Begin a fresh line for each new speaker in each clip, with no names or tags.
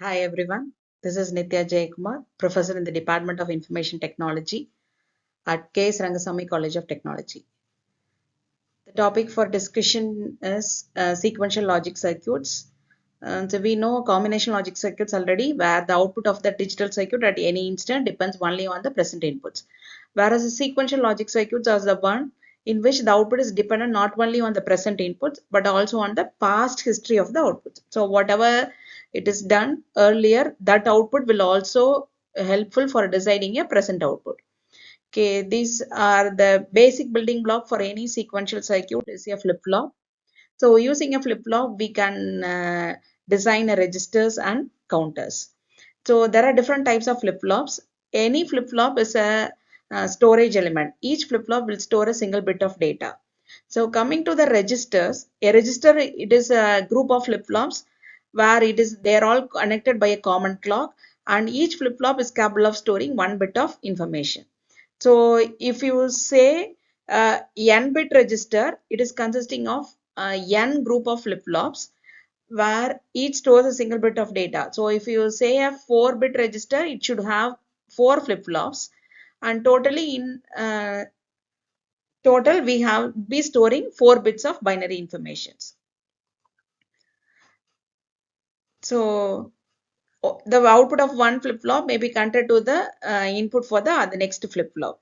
Hi everyone, this is Nitya Jayakumar, Professor in the Department of Information Technology at K.S.Rangasamy College of Technology. The topic for discussion is sequential logic circuits. So we know combination logic circuits already, where the output of the digital circuit at any instant depends only on the present inputs. Whereas the sequential logic circuits are the one in which the output is dependent not only on the present inputs but also on the past history of the outputs. So whatever it is done earlier, that output will also helpful for deciding a present output. Okay, these are the basic building block for any sequential circuit is a flip-flop. So using a flip-flop, we can design a registers and counters. So there are different types of flip-flops. Any flip-flop is a storage element. Each flip-flop will store a single bit of data. So coming to the registers, a register, it is a group of flip-flops where they are all connected by a common clock, and each flip-flop is capable of storing one bit of information. So if you say n bit register, it is consisting of n group of flip-flops where each stores a single bit of data. So if you say a 4-bit register, it should have 4 flip-flops, and totally in total we have be storing 4 bits of binary informations. So the output of one flip-flop may be counted to the input for the next flip-flop.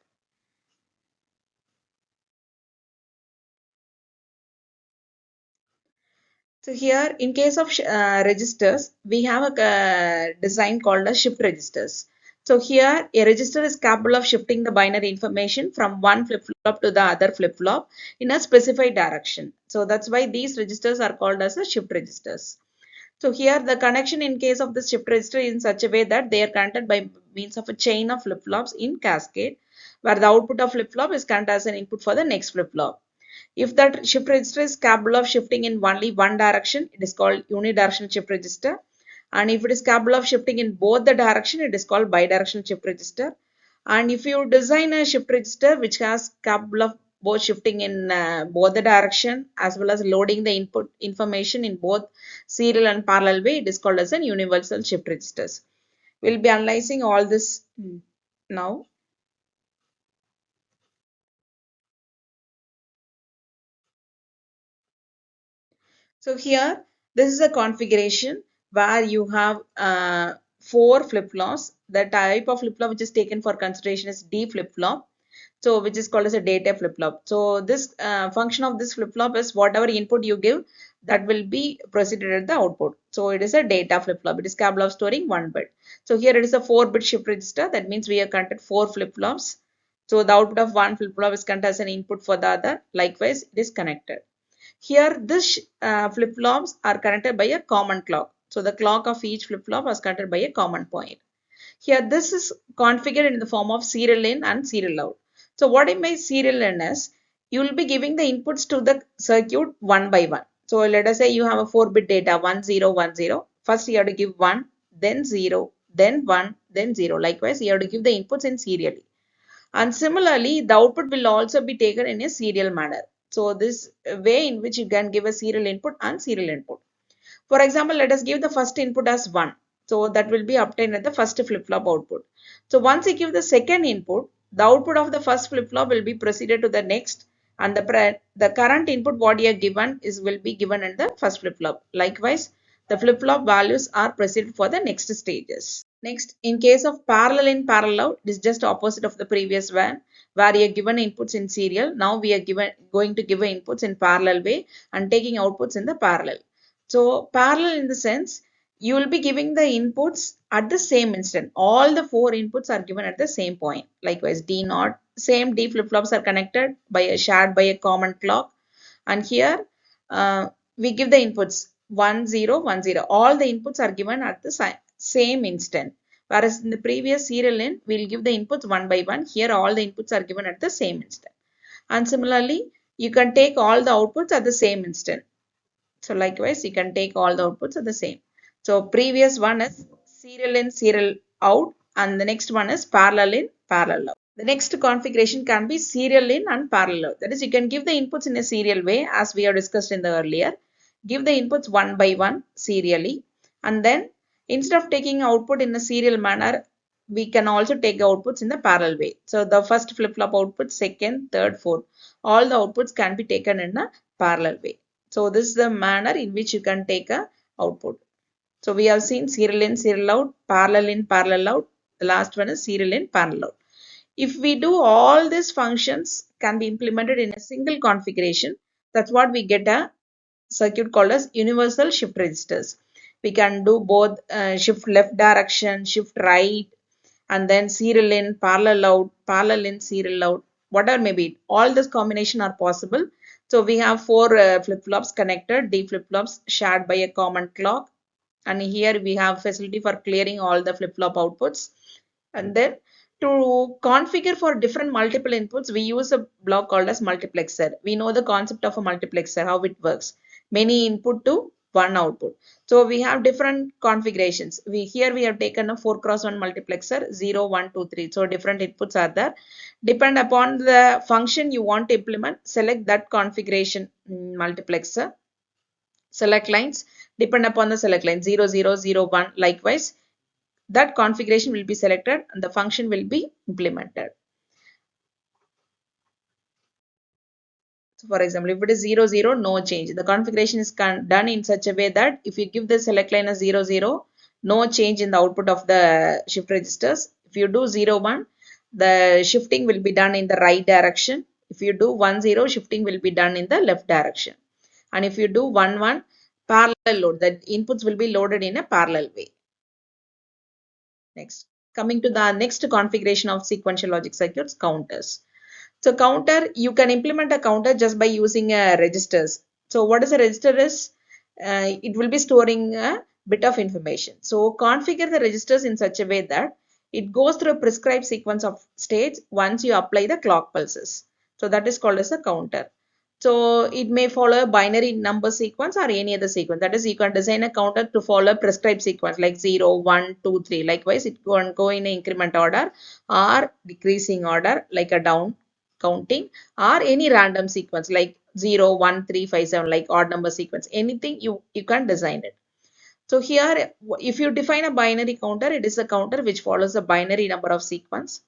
So here, in case of registers, we have a design called as shift registers. So here, a register is capable of shifting the binary information from one flip-flop to the other flip-flop in a specified direction. So that's why these registers are called as a shift registers. So here, the connection in case of the shift register is in such a way that they are connected by means of a chain of flip-flops in cascade, where the output of flip-flop is counted as an input for the next flip-flop. If that shift register is capable of shifting in only one direction, it is called unidirectional shift register. And if it is capable of shifting in both the direction, it is called bidirectional shift register. And if you design a shift register which has capable of both shifting in both the direction as well as loading the input information in both serial and parallel way, it is called as an universal shift registers. We'll be analyzing all this now. So here, this is a configuration where you have 4 flip-flops. The type of flip-flop which is taken for consideration is D flip-flop. So which is called as a data flip-flop. So this function of this flip-flop is whatever input you give, that will be proceeded at the output. So it is a data flip-flop. It is capable of storing 1 bit. So here it is a 4-bit shift register. That means we have connected 4 flip-flops. So the output of one flip-flop is counted as an input for the other. Likewise, it is connected. Here, this flip-flops are connected by a common clock. So the clock of each flip-flop was connected by a common point. Here, this is configured in the form of serial in and serial out. So what it means serial in is, you will be giving the inputs to the circuit one by one. So let us say you have a 4-bit data 1010. First you have to give 1, then 0, then 1, then 0. Likewise, you have to give the inputs in serially. And similarly, the output will also be taken in a serial manner. So this way in which you can give a serial input and serial input. For example, let us give the first input as 1. So that will be obtained at the first flip-flop output. So once you give the second input, the output of the first flip-flop will be proceeded to the next, and the current input what you are given will be given in the first flip-flop. Likewise, the flip-flop values are proceeded for the next stages. Next, in case of parallel in parallel out, it is just opposite of the previous one, where you are given inputs in serial. Now we are going to give inputs in parallel way and taking outputs in the parallel. So parallel in the sense, you will be giving the inputs at the same instant. All the 4 inputs are given at the same point. Likewise, D naught, same D flip-flops are connected shared by a common clock. And here we give the inputs 1, 0, 1, 0. All the inputs are given at the same instant. Whereas in the previous serial in, we'll give the inputs one by one. Here all the inputs are given at the same instant. And similarly, you can take all the outputs at the same instant. So likewise, you can take all the outputs at the same. So previous one is serial in, serial out, and the next one is parallel in, parallel out. The next configuration can be serial in and parallel out. That is, you can give the inputs in a serial way as we have discussed in the earlier. Give the inputs one by one serially, and then Instead of taking output in a serial manner, we can also take outputs in the parallel way. So the first flip-flop output, second, third, fourth, all the outputs can be taken in a parallel way. So this is the manner in which you can take a output. So we have seen serial in, serial out, parallel in, parallel out. The last one is serial in, parallel out. If we do all these functions can be implemented in a single configuration, that's what we get a circuit called as universal shift registers. We can do both shift left direction, shift right, and then serial in, parallel in, serial out, whatever may be. All this combination are possible. So we have four flip-flops connected, D flip-flops shared by a common clock. And here we have facility for clearing all the flip-flop outputs. And then to configure for different multiple inputs, we use a block called as multiplexer. We know the concept of a multiplexer, how it works. Many input to one output. So we have different configurations. Here we have taken a 4x1 multiplexer, 0, 1, 2, 3. So different inputs are there. Depend upon the function you want to implement, select that configuration multiplexer. Select lines, depend upon the select line 0, 0, 0, 1. Likewise, that configuration will be selected and the function will be implemented. So for example, if it is 0, 0, no change. The configuration is done in such a way that if you give the select line as 0, 0, no change in the output of the shift registers. If you do 0, 1, the shifting will be done in the right direction. If you do 1, 0, shifting will be done in the left direction. And if you do 1, 1, parallel load, the inputs will be loaded in a parallel way. Next, coming to the next configuration of sequential logic circuits, counters. So counter, you can implement a counter just by using registers. So what is a register is? It will be storing a bit of information. So configure the registers in such a way that it goes through a prescribed sequence of states once you apply the clock pulses. So that is called as a counter. So it may follow a binary number sequence or any other sequence. That is, you can design a counter to follow a prescribed sequence like 0, 1, 2, 3. Likewise, it go in increment order or decreasing order like a down counting or any random sequence like 0, 1, 3, 5, 7, like odd number sequence. Anything you can design it. So here, if you define a binary counter, it is a counter which follows a binary number of sequence.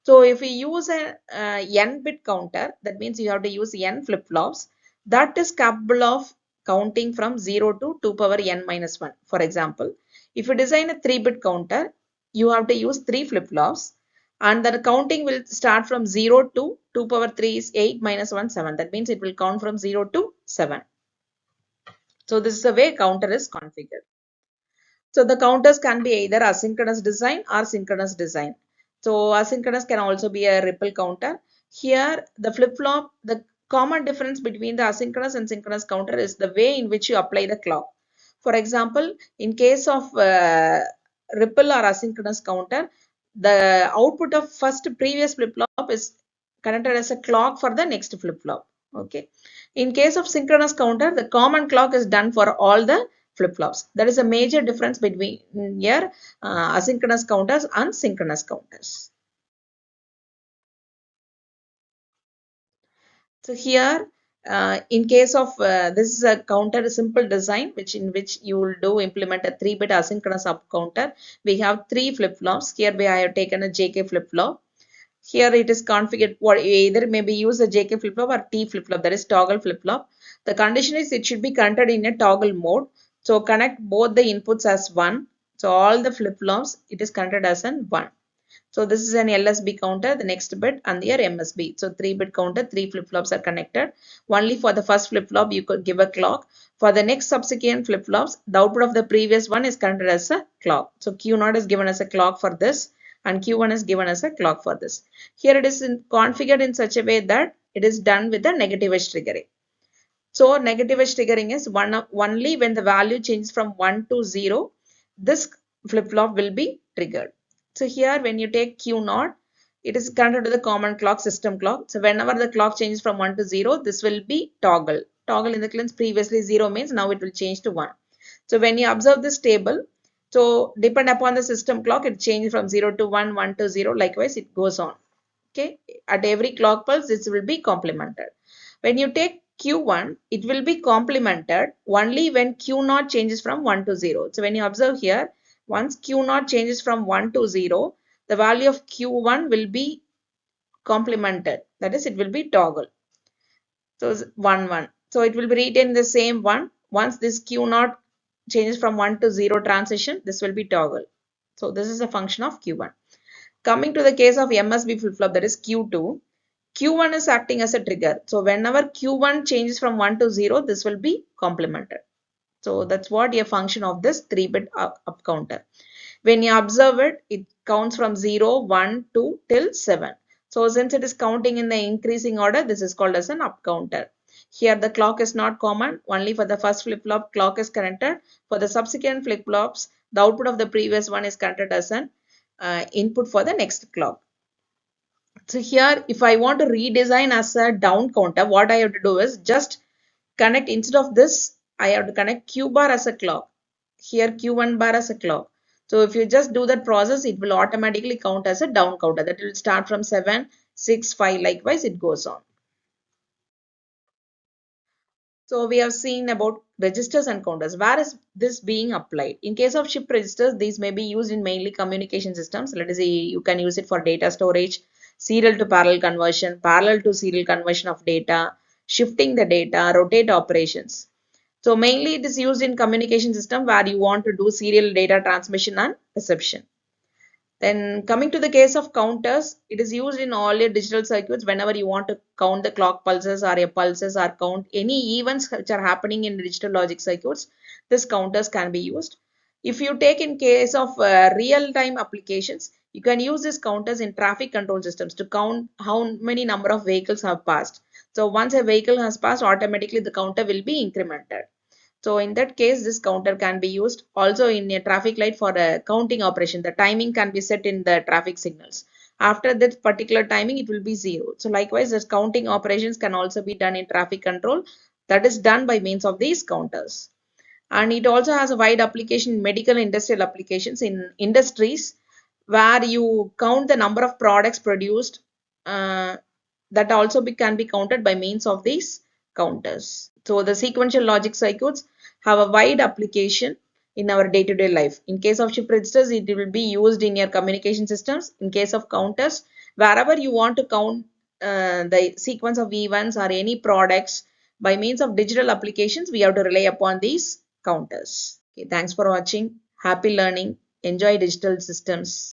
So if we use a n-bit counter, that means you have to use n flip-flops. That is capable of counting from 0 to 2 power n minus 1. For example, if you design a 3-bit counter, you have to use 3 flip-flops. And the counting will start from 0 to 2 power 3 is 8 minus 1, 7. That means it will count from 0 to 7. So this is the way counter is configured. So the counters can be either asynchronous design or synchronous design. So asynchronous can also be a ripple counter. Here the flip-flop, the common difference between the asynchronous and synchronous counter is the way in which you apply the clock. For example, in case of ripple or asynchronous counter, the output of first previous flip-flop is connected as a clock for the next flip-flop. Okay. In case of synchronous counter, the common clock is done for all the flip-flops. That is a major difference between here asynchronous counters and synchronous counters. So here, in case of this is a counter simple design, which in which you will do implement a 3-bit asynchronous up counter. We have 3 flip-flops. Here we have taken a JK flip-flop. Here it is configured what either maybe use a JK flip-flop or T flip-flop, that is toggle flip-flop. The condition is it should be connected in a toggle mode. So connect both the inputs as 1. So all the flip-flops it is connected as an 1. So this is an LSB counter, the next bit, and here MSB. So 3-bit counter, 3 flip-flops are connected. Only for the first flip-flop you could give a clock. For the next subsequent flip-flops, the output of the previous one is connected as a clock. So Q0 is given as a clock for this and Q1 is given as a clock for this. Here it is configured in such a way that it is done with the negative edge triggering. So negative edge triggering is only when the value changes from 1 to 0, this flip-flop will be triggered. So here when you take Q0, it is connected to the common clock, system clock. So whenever the clock changes from 1 to 0, this will be toggle. Toggle in the sense previously 0 means now it will change to 1. So when you observe this table, so depend upon the system clock, it changes from 0 to 1, 1 to 0. Likewise, it goes on. Okay, at every clock pulse, this will be complemented. When you take Q1, it will be complemented only when Q0 changes from 1 to 0. So when you observe here, Once Q0 changes from 1 to 0, the value of Q1 will be complemented. That is, it will be toggle. So 1, 1. So it will be retained the same 1. Once this Q0 changes from 1 to 0 transition, this will be toggle. So this is a function of Q1. Coming to the case of MSB flip-flop, that is Q2. Q1 is acting as a trigger. So whenever Q1 changes from 1 to 0, this will be complemented. So that's what a function of this 3-bit up counter. When you observe it, it counts from 0, 1, 2 till 7. So since it is counting in the increasing order, this is called as an up counter. Here the clock is not common. Only for the first flip-flop clock is connected. For the subsequent flip-flops, the output of the previous one is connected as an input for the next clock. So here, if I want to redesign as a down counter, what I have to do is just connect, instead of this, I have to connect Q bar as a clock. Here Q1 bar as a clock. So if you just do that process, it will automatically count as a down counter. That will start from 7, 6, 5. Likewise, it goes on. So we have seen about registers and counters. Where is this being applied? In case of shift registers, these may be used in mainly communication systems. Let us say you can use it for data storage, serial to parallel to serial conversion of data, shifting the data, rotate operations. So mainly it is used in communication system where you want to do serial data transmission and reception. Then coming to the case of counters, it is used in all your digital circuits whenever you want to count the clock pulses or your pulses or count any events which are happening in digital logic circuits. This counters can be used. If you take in case of real-time applications, you can use these counters in traffic control systems to count how many number of vehicles have passed. So once a vehicle has passed, automatically the counter will be incremented. So in that case, this counter can be used also in a traffic light for a counting operation. The timing can be set in the traffic signals. After that particular timing, it will be 0. So likewise, this counting operations can also be done in traffic control. That is done by means of these counters. And it also has a wide application in medical industrial applications in industries where you count the number of products produced, that also can be counted by means of these counters. So the sequential logic circuits have a wide application in our day-to-day life. In case of shift registers, it will be used in your communication systems. In case of counters, wherever you want to count the sequence of events or any products by means of digital applications, we have to rely upon these counters. Okay, thanks for watching. Happy learning. Enjoy digital systems.